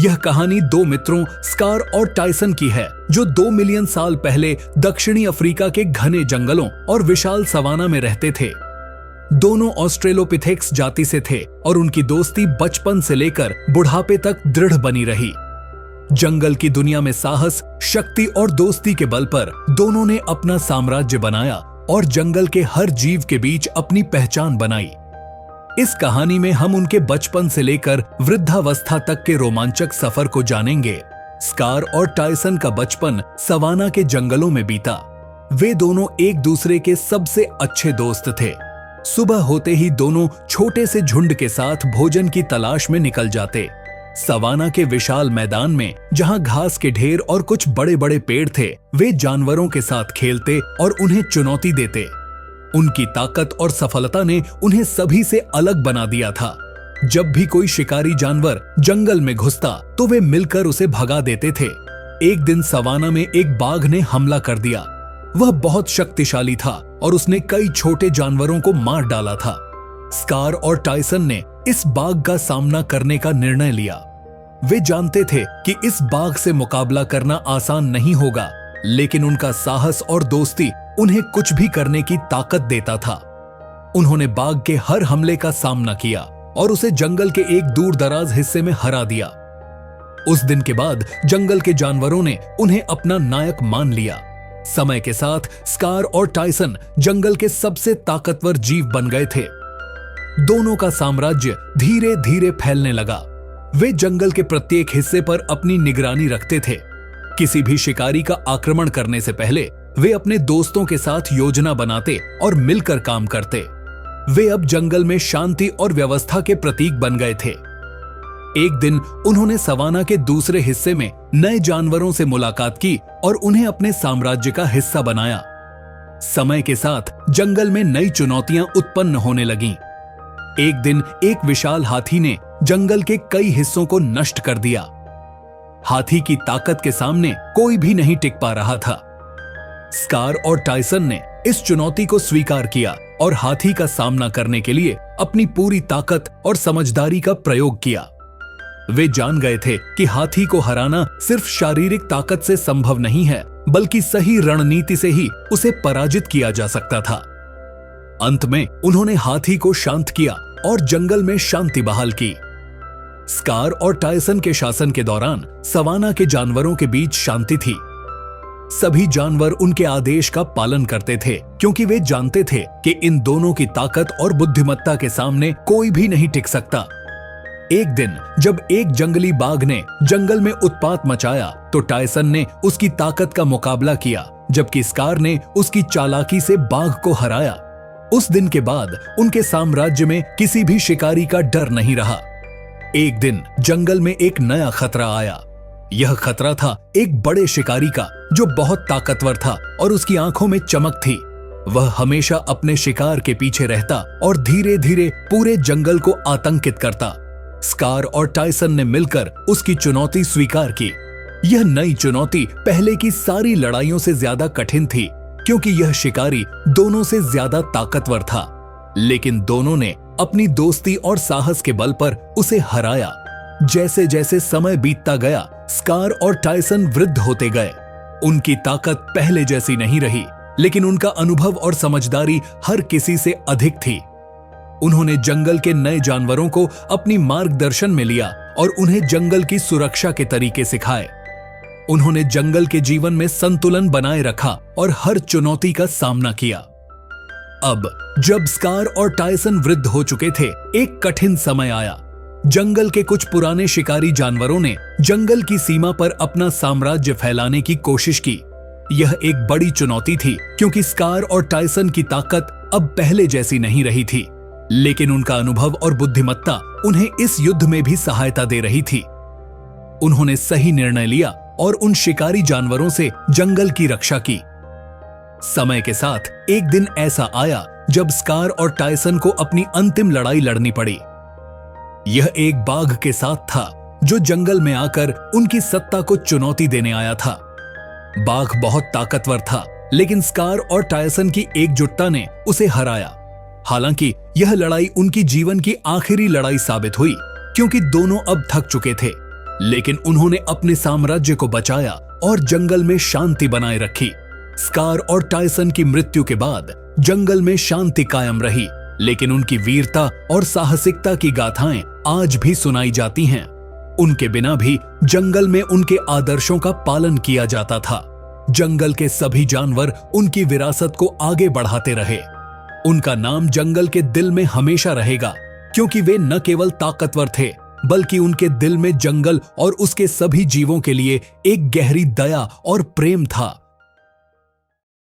यह कहानी दो मित्रों स्कार और टायसन की है जो 2 मिलियन साल पहले दक्षिणी अफ्रीका के घने जंगलों और विशाल सवाना में रहते थे। दोनों ऑस्ट्रेलोपिथेक्स जाति से थे और उनकी दोस्ती बचपन से लेकर बुढ़ापे तक दृढ़ बनी रही। जंगल की दुनिया में साहस, शक्ति और दोस्ती के बल पर दोनों ने अपना साम्राज्य बनाया और जंगल के हर जीव के बीच अपनी पहचान बनाई। इस कहानी में हम उनके बचपन से लेकर वृद्धावस्था तक के रोमांचक सफर को जानेंगे। स्कार और टायसन का बचपन सवाना के जंगलों में बीता। वे दोनों एक दूसरे के सबसे अच्छे दोस्त थे। सुबह होते ही दोनों छोटे से झुंड के साथ भोजन की तलाश में निकल जाते। सवाना के विशाल मैदान में जहां घास के ढेर और कुछ बड़े बड़े पेड़ थे, वे जानवरों के साथ खेलते और उन्हें चुनौती देते। उनकी ताकत और सफलता ने उन्हें सभी से अलग बना दिया था। जब भी कोई शिकारी जानवर जंगल में घुसता तो वे मिलकर उसे भगा देते थे। एक दिन सवाना में एक बाघ ने हमला कर दिया। वह बहुत शक्तिशाली था और उसने कई छोटे जानवरों को मार डाला था। स्कार और टायसन ने इस बाघ का सामना करने का निर्णय लिया। वे जानते थे कि इस बाघ से मुकाबला करना आसान नहीं होगा, लेकिन उनका साहस और दोस्ती उन्हें कुछ भी करने की ताकत देता था। उन्होंने बाघ के हर हमले का सामना किया और उसे जंगल के एक दूर दराज हिस्से में हरा दिया। उस दिन के बाद जंगल के जानवरों ने उन्हें अपना नायक मान लिया। समय के साथ स्कार और टायसन जंगल के सबसे ताकतवर जीव बन गए थे। दोनों का साम्राज्य धीरे धीरे फैलने लगा। वे जंगल के प्रत्येक हिस्से पर अपनी निगरानी रखते थे। किसी भी शिकारी का आक्रमण करने से पहले वे अपने दोस्तों के साथ योजना बनाते और मिलकर काम करते। वे अब जंगल में शांति और व्यवस्था के प्रतीक बन गए थे। एक दिन उन्होंने सवाना के दूसरे हिस्से में नए जानवरों से मुलाकात की और उन्हें अपने साम्राज्य का हिस्सा बनाया। समय के साथ जंगल में नई चुनौतियां उत्पन्न होने लगीं। एक दिन एक विशाल हाथी ने जंगल के कई हिस्सों को नष्ट कर दिया। हाथी की ताकत के सामने कोई भी नहीं टिक पा रहा था। स्कार और टायसन ने इस चुनौती को स्वीकार किया और हाथी का सामना करने के लिए अपनी पूरी ताकत और समझदारी का प्रयोग किया। वे जान गए थे कि हाथी को हराना सिर्फ शारीरिक ताकत से संभव नहीं है, बल्कि सही रणनीति से ही उसे पराजित किया जा सकता था। अंत में उन्होंने हाथी को शांत किया और जंगल में शांति बहाल की। स्कार और टायसन के शासन के दौरान सवाना के जानवरों के बीच शांति थी। सभी जानवर उनके आदेश का पालन करते थे, क्योंकि वे जानते थे कि इन दोनों की ताकत और बुद्धिमत्ता के सामने कोई भी नहीं टिक सकता। एक दिन जब एक जंगली बाघ ने जंगल में उत्पात मचाया तो टायसन ने उसकी ताकत का मुकाबला किया, जबकि स्कार ने उसकी चालाकी से बाघ को हराया। उस दिन के बाद उनके साम्राज्य में किसी भी शिकारी का डर नहीं रहा। एक दिन जंगल में एक नया खतरा आया। यह खतरा था एक बड़े शिकारी का जो बहुत ताकतवर था और उसकी आंखों में चमक थी। वह हमेशा अपने शिकार के पीछे रहता और धीरे धीरे पूरे जंगल को आतंकित करता। स्कार और टायसन ने मिलकर उसकी चुनौती स्वीकार की। यह नई चुनौती पहले की सारी लड़ाइयों से ज्यादा कठिन थी, क्योंकि यह शिकारी दोनों से ज्यादा ताकतवर था। लेकिन दोनों ने अपनी दोस्ती और साहस के बल पर उसे हराया। जैसे जैसे समय बीतता गया, स्कार और टायसन वृद्ध होते गए। उनकी ताकत पहले जैसी नहीं रही, लेकिन उनका अनुभव और समझदारी हर किसी से अधिक थी। उन्होंने जंगल के नए जानवरों को अपनी मार्गदर्शन में लिया और उन्हें जंगल की सुरक्षा के तरीके सिखाए। उन्होंने जंगल के जीवन में संतुलन बनाए रखा और हर चुनौती का सामना किया। अब जब स्कार और टायसन वृद्ध हो चुके थे, एक कठिन समय आया। जंगल के कुछ पुराने शिकारी जानवरों ने जंगल की सीमा पर अपना साम्राज्य फैलाने की कोशिश की। यह एक बड़ी चुनौती थी, क्योंकि स्कार और टायसन की ताकत अब पहले जैसी नहीं रही थी, लेकिन उनका अनुभव और बुद्धिमत्ता उन्हें इस युद्ध में भी सहायता दे रही थी। उन्होंने सही निर्णय लिया और उन शिकारी जानवरों से जंगल की रक्षा की। समय के साथ एक दिन ऐसा आया जब स्कार और टायसन को अपनी अंतिम लड़ाई लड़नी पड़ी। यह एक बाघ के साथ था जो जंगल में आकर उनकी सत्ता को चुनौती देने आया था। बाघ बहुत ताकतवर था, लेकिन स्कार और टायसन की एकजुटता ने उसे हराया। हालांकि यह लड़ाई उनकी जीवन की आखिरी लड़ाई साबित हुई, क्योंकि दोनों अब थक चुके थे। लेकिन उन्होंने अपने साम्राज्य को बचाया और जंगल में शांति बनाए रखी। स्कार और टायसन की मृत्यु के बाद जंगल में शांति कायम रही, लेकिन उनकी वीरता और साहसिकता की गाथाएं आज भी सुनाई जाती हैं। उनके बिना भी जंगल में उनके आदर्शों का पालन किया जाता था। जंगल के सभी जानवर उनकी विरासत को आगे बढ़ाते रहे। उनका नाम जंगल के दिल में हमेशा रहेगा, क्योंकि वे न केवल ताकतवर थे, बल्कि उनके दिल में जंगल और उसके सभी जीवों के लिए एक गहरी दया और प्रेम था।